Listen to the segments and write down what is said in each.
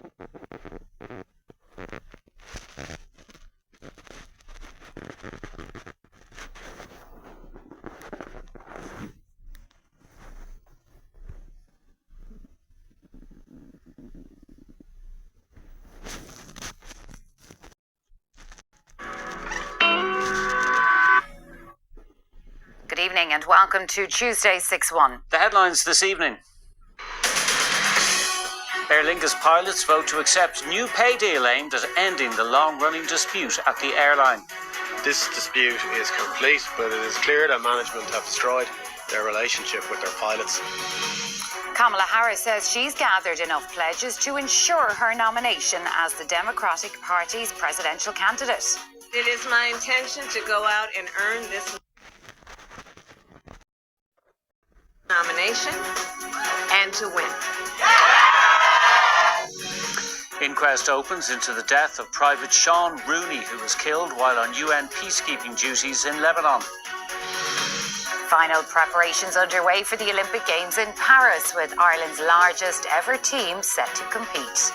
Good evening and welcome to RTÉ 6 One. The headlines this evening. Aer Lingus pilots vote to accept new pay deal aimed at ending the long-running dispute at the airline. This dispute is complete, but it is clear that management have destroyed their relationship with their pilots. Kamala Harris says she's gathered enough pledges to ensure her nomination as the Democratic Party's presidential candidate. It is my intention to go out and earn this nomination and to win. Inquest opens into the death of Private Sean Rooney, who was killed while on UN peacekeeping duties in Lebanon. Final preparations underway for the Olympic Games in Paris, with Ireland's largest ever team set to compete.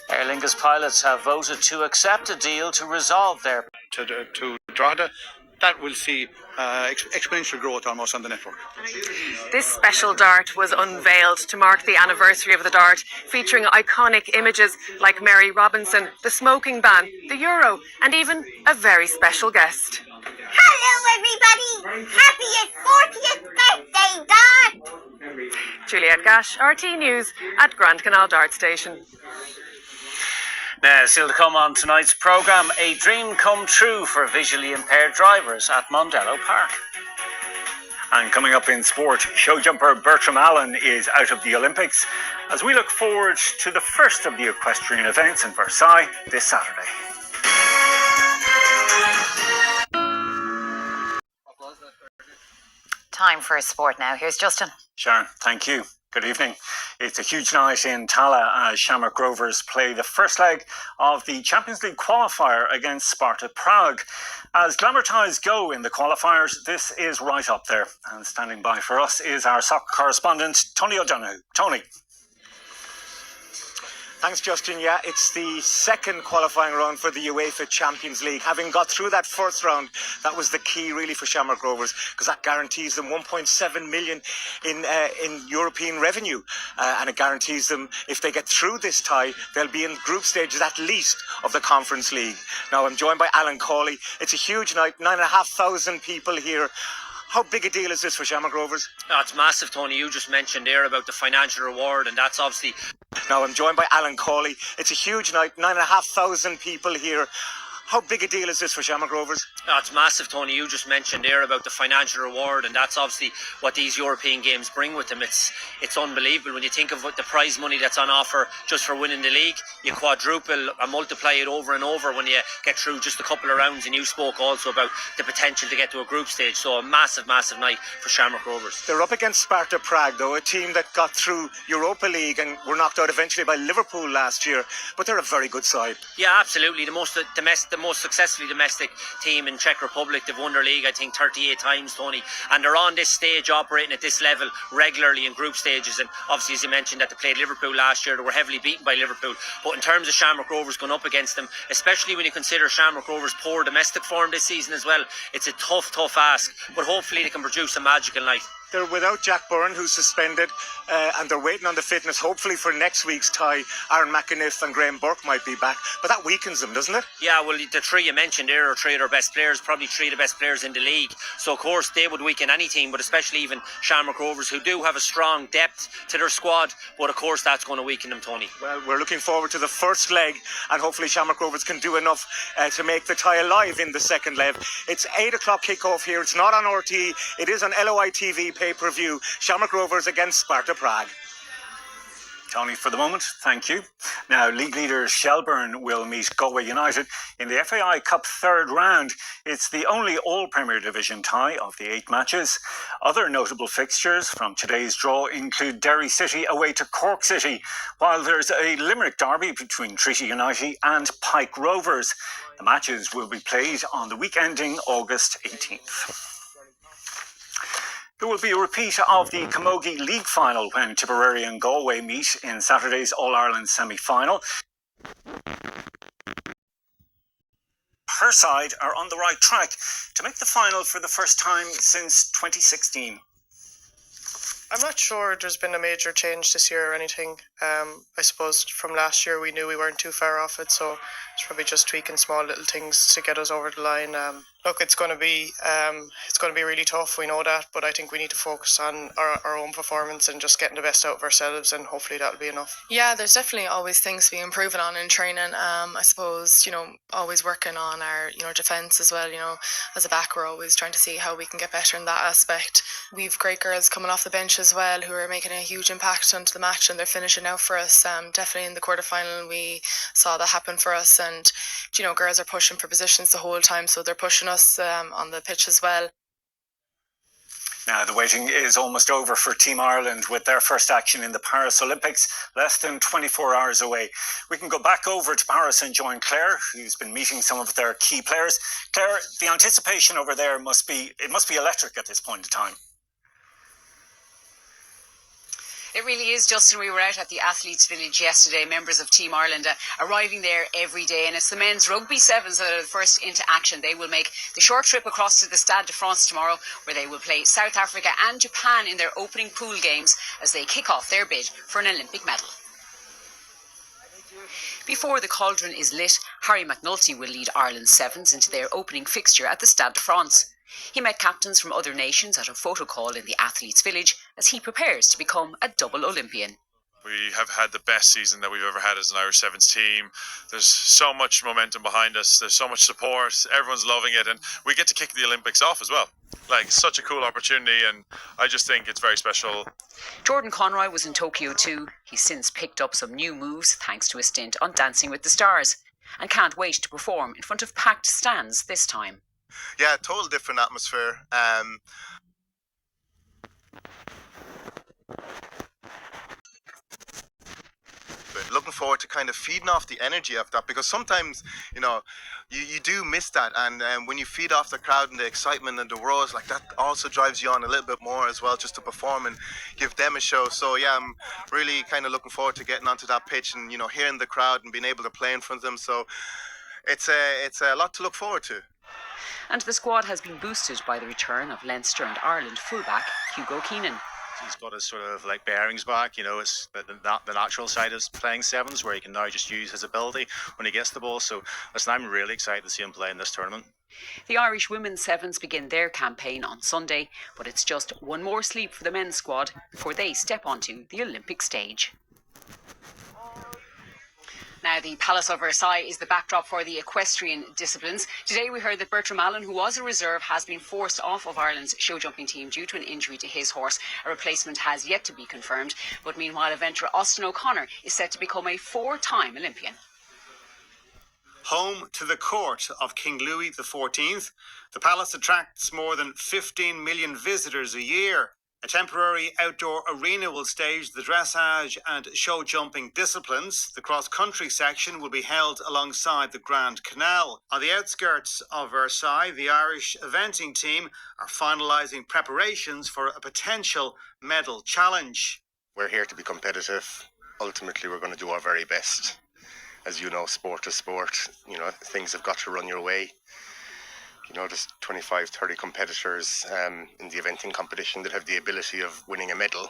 Aer Lingus pilots have voted to accept a deal to resolve their... To Drogheda, that will see exponential growth almost on the network. This special dart was unveiled to mark the anniversary of the dart, featuring iconic images like Mary Robinson, the smoking ban, the Euro, and even a very special guest. Hello everybody! Happy 40th birthday, Dart! Juliette Gash, RT News at Grand Canal Dart Station. Now, still to come on tonight's programme, a dream come true for visually impaired drivers at Mondello Park. And coming up in sport, show jumper Bertram Allen is out of the Olympics as we look forward to the first of the equestrian events in Versailles this Saturday. Time for sport now. Here's Justin. Sharon, thank you. Good evening. It's a huge night in Tala as Shamrock Rovers play the first leg of the Champions League qualifier against Sparta Prague. As glamour ties go in the qualifiers, this is right up there. And standing by for us is our soccer correspondent, Tony O'Donoghue. Tony. Thanks, Justin. Yeah, it's the second qualifying round for the UEFA Champions League. Having got through that first round, that was the key really for Shamrock Rovers, because that guarantees them 1.7 million in European revenue, and it guarantees them, if they get through this tie, they'll be in group stages at least of the Conference League. Now, I'm joined by Alan Cawley. It's a huge night, 9,500 people here. How big a deal is this for Shamrock Rovers? Oh, it's massive, Tony. You just mentioned there about the financial reward, and that's obviously... Now, I'm joined by Alan Cawley. It's a huge night, 9,500 people here. How big a deal is this for Shamrock Rovers? Oh, it's massive, Tony. You just mentioned there about the financial reward, and that's obviously what these European games bring with them. It's unbelievable when you think of what the prize money that's on offer just for winning the league. You quadruple and multiply it over and over when you get through just a couple of rounds, and you spoke also about the potential to get to a group stage. So a massive, massive night for Shamrock Rovers. They're up against Sparta Prague, though, a team that got through Europa League and were knocked out eventually by Liverpool last year. But they're a very good side. Yeah, absolutely. The most successfully domestic team in Czech Republic. They've won their league, I think, 38 times, Tony. And they're on this stage, operating at this level regularly in group stages. And obviously, as you mentioned, that they played Liverpool last year. They were heavily beaten by Liverpool. But in terms of Shamrock Rovers going up against them, especially when you consider Shamrock Rovers' poor domestic form this season as well, it's a tough ask. But hopefully they can produce a magical night. They're without Jack Byrne, who's suspended, and they're waiting on the fitness, hopefully for next week's tie. Aaron McAniff and Graham Burke might be back, but that weakens them, doesn't it? Yeah, well, the three you mentioned there are three of their best players, probably three of the best players in the league. So, of course, they would weaken any team, but especially even Shamrock Rovers, who do have a strong depth to their squad. But, of course, that's going to weaken them, Tony. Well, we're looking forward to the first leg, and hopefully Shamrock Rovers can do enough to make the tie alive in the second leg. It's 8 o'clock kickoff here. It's not on RTÉ. It is on LOI TV pay-per-view. Shamrock Rovers against Sparta Prague. Tony, for the moment, thank you. Now, league leaders Shelbourne will meet Galway United in the FAI Cup third round. It's the only all-Premier Division tie of the 8 matches. Other notable fixtures from today's draw include Derry City away to Cork City, while there's a Limerick derby between Treaty United and Pike Rovers. The matches will be played on the week ending August 18th. There will be a repeat of the Camogie League final when Tipperary and Galway meet in Saturday's All-Ireland semi-final. Her side are on the right track to make the final for the first time since 2016. I'm not sure there's been a major change this year or anything. I suppose from last year we knew we weren't too far off it, so it's probably just tweaking small little things to get us over the line. Look, it's going to be really tough. We know that, but I think we need to focus on our own performance and just getting the best out of ourselves, and hopefully that'll be enough. Yeah, there's definitely always things to be improving on in training. I suppose, always working on our, defence as well. As a back, we're always trying to see how we can get better in that aspect. We've great girls coming off the bench as well who are making a huge impact onto the match, and they're finishing out for us. Definitely in the quarterfinal, we saw that happen for us, and girls are pushing for positions the whole time, so they're pushing us on the pitch as well. Now, the waiting is almost over for Team Ireland with their first action in the Paris Olympics, less than 24 hours away. We can go back over to Paris and join Claire, who's been meeting some of their key players. Claire, the anticipation over there must be electric at this point in time. It really is, Justin. We were out at the Athletes Village yesterday, members of Team Ireland arriving there every day, and it's the men's rugby sevens that are the first into action. They will make the short trip across to the Stade de France tomorrow, where they will play South Africa and Japan in their opening pool games as they kick off their bid for an Olympic medal. Before the cauldron is lit, Harry McNulty will lead Ireland's sevens into their opening fixture at the Stade de France. He met captains from other nations at a photo call in the Athletes Village as he prepares to become a double Olympian. We have had the best season that we've ever had as an Irish Sevens team. There's so much momentum behind us. There's so much support. Everyone's loving it. And we get to kick the Olympics off as well. Such a cool opportunity. And I just think it's very special. Jordan Conroy was in Tokyo too. He's since picked up some new moves thanks to a stint on Dancing with the Stars, and can't wait to perform in front of packed stands this time. Yeah, total different atmosphere. Looking forward to kind of feeding off the energy of that, because sometimes, you do miss that, and when you feed off the crowd and the excitement and the roars, that also drives you on a little bit more as well, just to perform and give them a show. So yeah, I'm really kind of looking forward to getting onto that pitch and, hearing the crowd and being able to play in front of them. So it's a lot to look forward to. And the squad has been boosted by the return of Leinster and Ireland fullback Hugo Keenan. He's got his sort of bearings back, it's the natural side of playing sevens, where he can now just use his ability when he gets the ball. So listen, I'm really excited to see him play in this tournament. The Irish women's sevens begin their campaign on Sunday, but it's just one more sleep for the men's squad before they step onto the Olympic stage. Now, the Palace of Versailles is the backdrop for the equestrian disciplines. Today we heard that Bertram Allen, who was a reserve, has been forced off of Ireland's show jumping team due to an injury to his horse. A replacement has yet to be confirmed. But meanwhile, adventurer Austin O'Connor is set to become a 4-time Olympian. Home to the court of King Louis XIV, the palace attracts more than 15 million visitors a year. A temporary outdoor arena will stage the dressage and show jumping disciplines. The cross-country section will be held alongside the Grand Canal. On the outskirts of Versailles, the Irish eventing team are finalising preparations for a potential medal challenge. We're here to be competitive. Ultimately, we're going to do our very best. As you know, sport is sport. Things have got to run your way. There's 25, 30 competitors in the eventing competition that have the ability of winning a medal.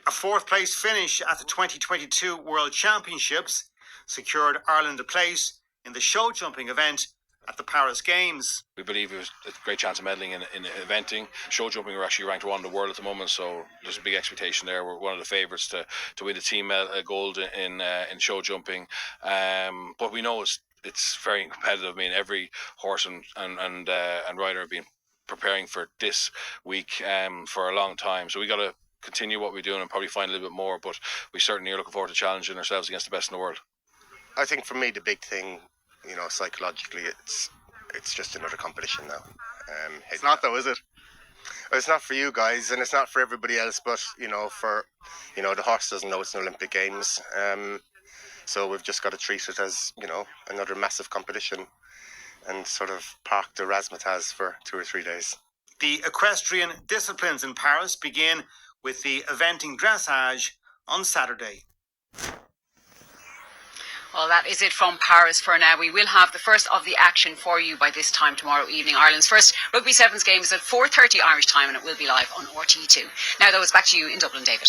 A 4th place finish at the 2022 World Championships secured Ireland a place in the show jumping event at the Paris Games. We believe it was a great chance of medaling in eventing. Show jumping, we're actually ranked 1 in the world at the moment, so there's a big expectation there. We're one of the favourites to win the team gold in show jumping. But we know it's very competitive. I mean, every horse and rider have been preparing for this week for a long time. So we got to continue what we're doing and probably find a little bit more. But we certainly are looking forward to challenging ourselves against the best in the world. I think for me the big thing, psychologically, it's just another competition now. It's not though, is it? It's not for you guys, and it's not for everybody else. But the horse doesn't know it's an Olympic Games. So we've just got to treat it as another massive competition, and sort of park the razzmatazz for 2 or 3 days. The equestrian disciplines in Paris begin with the eventing dressage on Saturday. Well, that is it from Paris for now. We will have the first of the action for you by this time tomorrow evening. Ireland's first Rugby Sevens game is at 4:30 Irish time, and it will be live on RTÉ2. Now, though, it's back to you in Dublin, David.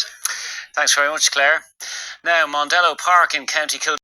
Thanks very much, Claire. Now, Mondello Park in County Kildare